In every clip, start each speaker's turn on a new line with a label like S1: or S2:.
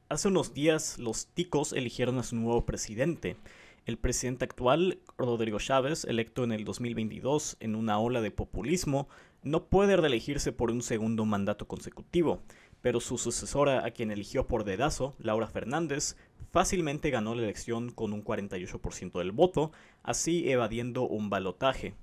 S1: Hace unos días los ticos eligieron a su nuevo presidente. El presidente actual, Rodrigo Chávez, electo en el 2022 en una ola de populismo, no puede reelegirse por un segundo mandato consecutivo, pero su sucesora, a quien eligió por dedazo, Laura Fernández, fácilmente ganó la elección con un 48% del voto, así evadiendo un balotaje.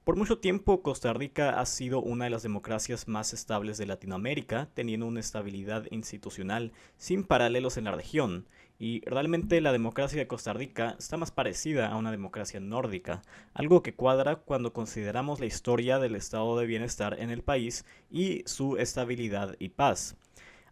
S1: Por mucho tiempo, Costa Rica ha sido una de las democracias más estables de Latinoamérica, teniendo una estabilidad institucional sin paralelos en la región, y realmente la democracia de Costa Rica está más parecida a una democracia nórdica, algo que cuadra cuando consideramos la historia del estado de bienestar en el país y su estabilidad y paz.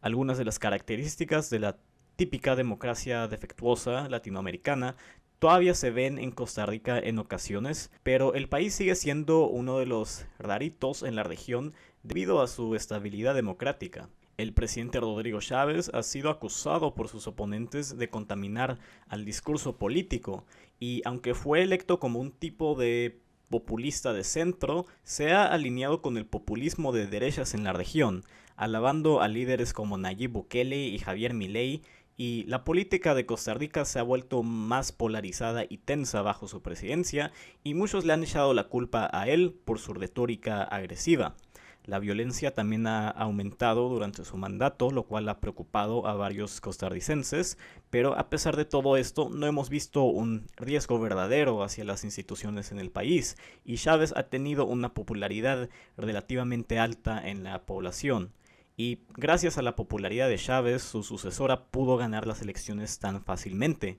S1: Algunas de las características de la típica democracia defectuosa latinoamericana todavía se ven en Costa Rica en ocasiones, pero el país sigue siendo uno de los raritos en la región debido a su estabilidad democrática. El presidente Rodrigo Chávez ha sido acusado por sus oponentes de contaminar al discurso político y aunque fue electo como un tipo de populista de centro, se ha alineado con el populismo de derechas en la región, alabando a líderes como Nayib Bukele y Javier Milei, y la política de Costa Rica se ha vuelto más polarizada y tensa bajo su presidencia, y muchos le han echado la culpa a él por su retórica agresiva. La violencia también ha aumentado durante su mandato, lo cual ha preocupado a varios costarricenses, pero a pesar de todo esto no hemos visto un riesgo verdadero hacia las instituciones en el país, y Chávez ha tenido una popularidad relativamente alta en la población. Y gracias a la popularidad de Chávez, su sucesora pudo ganar las elecciones tan fácilmente.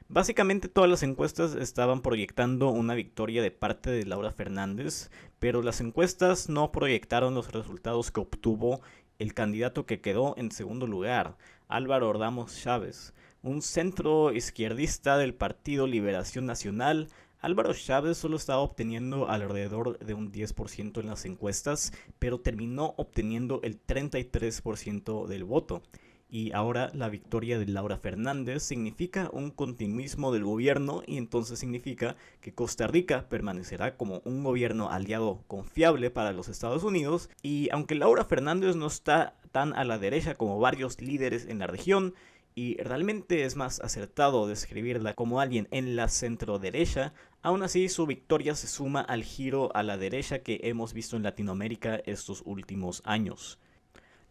S1: Básicamente todas las encuestas estaban proyectando una victoria de parte de Laura Fernández, pero las encuestas no proyectaron los resultados que obtuvo el candidato que quedó en segundo lugar, Álvaro Ordamos Chávez, un centro izquierdista del Partido Liberación Nacional. Álvaro Chávez solo estaba obteniendo alrededor de un 10% en las encuestas, pero terminó obteniendo el 33% del voto. Y ahora la victoria de Laura Fernández significa un continuismo del gobierno y entonces significa que Costa Rica permanecerá como un gobierno aliado confiable para los Estados Unidos. Y aunque Laura Fernández no está tan a la derecha como varios líderes en la región, y realmente es más acertado describirla como alguien en la centro derecha, aún así su victoria se suma al giro a la derecha que hemos visto en Latinoamérica estos últimos años.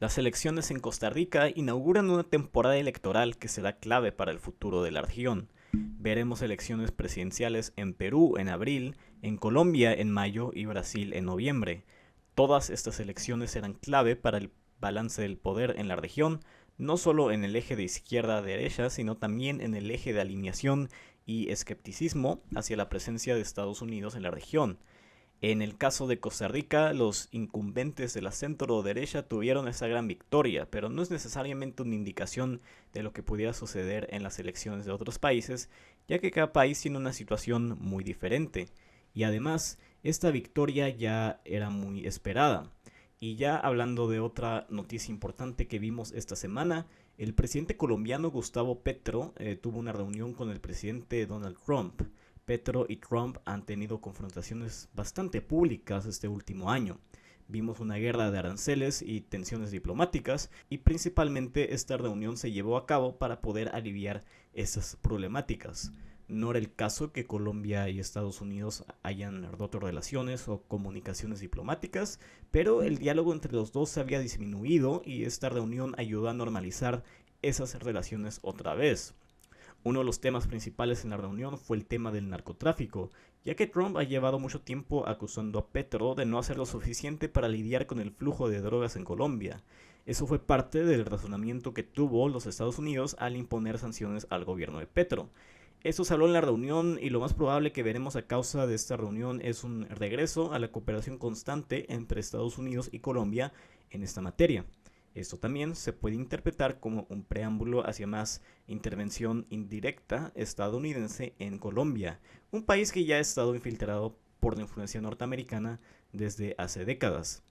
S1: Las elecciones en Costa Rica inauguran una temporada electoral que será clave para el futuro de la región. Veremos elecciones presidenciales en Perú en abril, en Colombia en mayo y Brasil en noviembre. Todas estas elecciones serán clave para el balance del poder en la región, no solo en el eje de izquierda a derecha, sino también en el eje de alineación y escepticismo hacia la presencia de Estados Unidos en la región. En el caso de Costa Rica, los incumbentes de la centro derecha tuvieron esa gran victoria, pero no es necesariamente una indicación de lo que pudiera suceder en las elecciones de otros países, ya que cada país tiene una situación muy diferente. Y además, esta victoria ya era muy esperada. Y ya hablando de otra noticia importante que vimos esta semana, el presidente colombiano Gustavo Petro tuvo una reunión con el presidente Donald Trump. Petro y Trump han tenido confrontaciones bastante públicas este último año. Vimos una guerra de aranceles y tensiones diplomáticas y principalmente esta reunión se llevó a cabo para poder aliviar esas problemáticas. No era el caso que Colombia y Estados Unidos hayan roto relaciones o comunicaciones diplomáticas, pero el diálogo entre los dos se había disminuido y esta reunión ayudó a normalizar esas relaciones otra vez. Uno de los temas principales en la reunión fue el tema del narcotráfico, ya que Trump ha llevado mucho tiempo acusando a Petro de no hacer lo suficiente para lidiar con el flujo de drogas en Colombia. Eso fue parte del razonamiento que tuvo los Estados Unidos al imponer sanciones al gobierno de Petro. Esto se habló en la reunión y lo más probable que veremos a causa de esta reunión es un regreso a la cooperación constante entre Estados Unidos y Colombia en esta materia. Esto también se puede interpretar como un preámbulo hacia más intervención indirecta estadounidense en Colombia, un país que ya ha estado infiltrado por la influencia norteamericana desde hace décadas.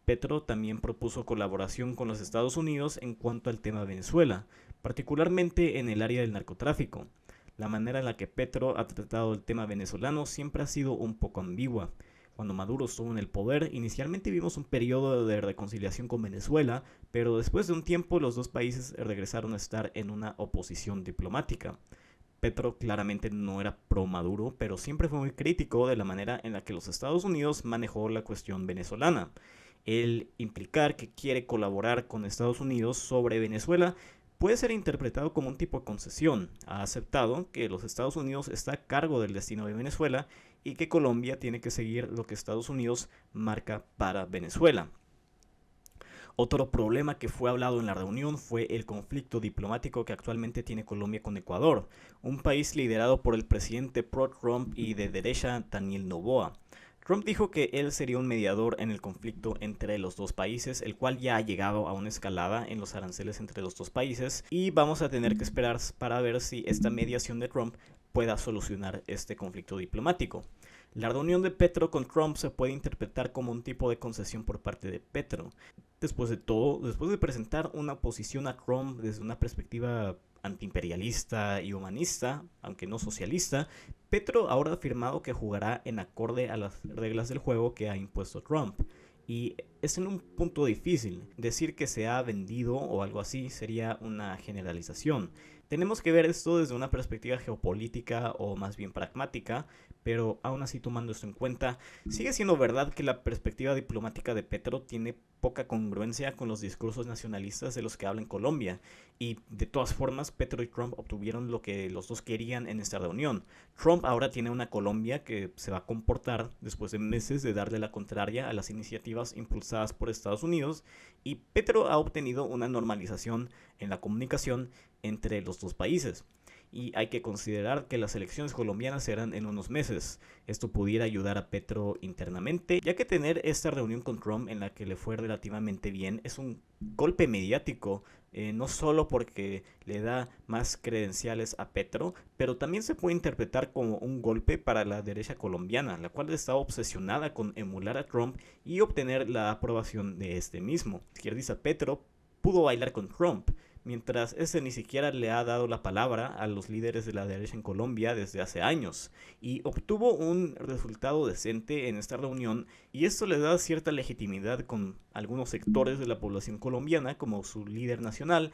S1: Petro también propuso colaboración con los Estados Unidos en cuanto al tema Venezuela, particularmente en el área del narcotráfico. La manera en la que Petro ha tratado el tema venezolano siempre ha sido un poco ambigua. Cuando Maduro estuvo en el poder, inicialmente vimos un periodo de reconciliación con Venezuela, pero después de un tiempo los dos países regresaron a estar en una oposición diplomática. Petro claramente no era pro Maduro, pero siempre fue muy crítico de la manera en la que los Estados Unidos manejó la cuestión venezolana. El implicar que quiere colaborar con Estados Unidos sobre Venezuela puede ser interpretado como un tipo de concesión. Ha aceptado que los Estados Unidos está a cargo del destino de Venezuela y que Colombia tiene que seguir lo que Estados Unidos marca para Venezuela. Otro problema que fue hablado en la reunión fue el conflicto diplomático que actualmente tiene Colombia con Ecuador, un país liderado por el presidente pro-Trump y de derecha Daniel Noboa. Trump dijo que él sería un mediador en el conflicto entre los dos países, el cual ya ha llegado a una escalada en los aranceles entre los dos países, y vamos a tener que esperar para ver si esta mediación de Trump pueda solucionar este conflicto diplomático. La reunión de Petro con Trump se puede interpretar como un tipo de concesión por parte de Petro. Después de todo, después de presentar una posición a Trump desde una perspectiva antiimperialista y humanista, aunque no socialista, Petro ahora ha afirmado que jugará en acorde a las reglas del juego que ha impuesto Trump. Y es en un punto difícil. Decir que se ha vendido o algo así sería una generalización. Tenemos que ver esto desde una perspectiva geopolítica o más bien pragmática, pero aún así tomando esto en cuenta, sigue siendo verdad que la perspectiva diplomática de Petro tiene poca congruencia con los discursos nacionalistas de los que habla en Colombia, y de todas formas Petro y Trump obtuvieron lo que los dos querían en esta reunión. Trump ahora tiene una Colombia que se va a comportar después de meses de darle la contraria a las iniciativas impulsadas por Estados Unidos, y Petro ha obtenido una normalización en la comunicación entre los dos países. Y hay que considerar que las elecciones colombianas serán en unos meses. Esto pudiera ayudar a Petro internamente, ya que tener esta reunión con Trump en la que le fue relativamente bien es un golpe mediático, no solo porque le da más credenciales a Petro, pero también se puede interpretar como un golpe para la derecha colombiana, la cual está obsesionada con emular a Trump y obtener la aprobación de este mismo. Izquierdista Petro pudo bailar con Trump, mientras ese ni siquiera le ha dado la palabra a los líderes de la derecha en Colombia desde hace años, y obtuvo un resultado decente en esta reunión, y esto le da cierta legitimidad con algunos sectores de la población colombiana como su líder nacional,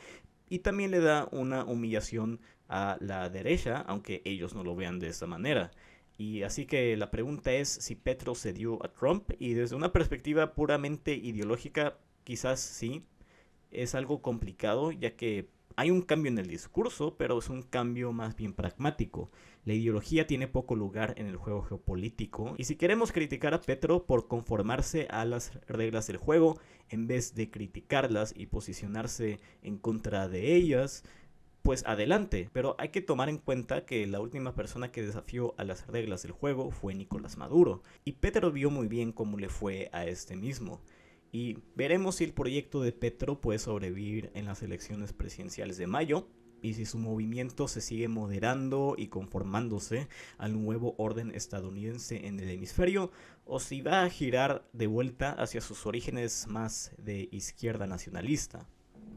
S1: y también le da una humillación a la derecha, aunque ellos no lo vean de esta manera. Y así que la pregunta es si Petro cedió a Trump, y desde una perspectiva puramente ideológica, quizás sí. Es algo complicado, ya que hay un cambio en el discurso, pero es un cambio más bien pragmático. La ideología tiene poco lugar en el juego geopolítico, y si queremos criticar a Petro por conformarse a las reglas del juego en vez de criticarlas y posicionarse en contra de ellas, pues adelante, pero hay que tomar en cuenta que la última persona que desafió a las reglas del juego fue Nicolás Maduro, y Petro vio muy bien cómo le fue a este mismo. Y veremos si el proyecto de Petro puede sobrevivir en las elecciones presidenciales de mayo, y si su movimiento se sigue moderando y conformándose al nuevo orden estadounidense en el hemisferio, o si va a girar de vuelta hacia sus orígenes más de izquierda nacionalista.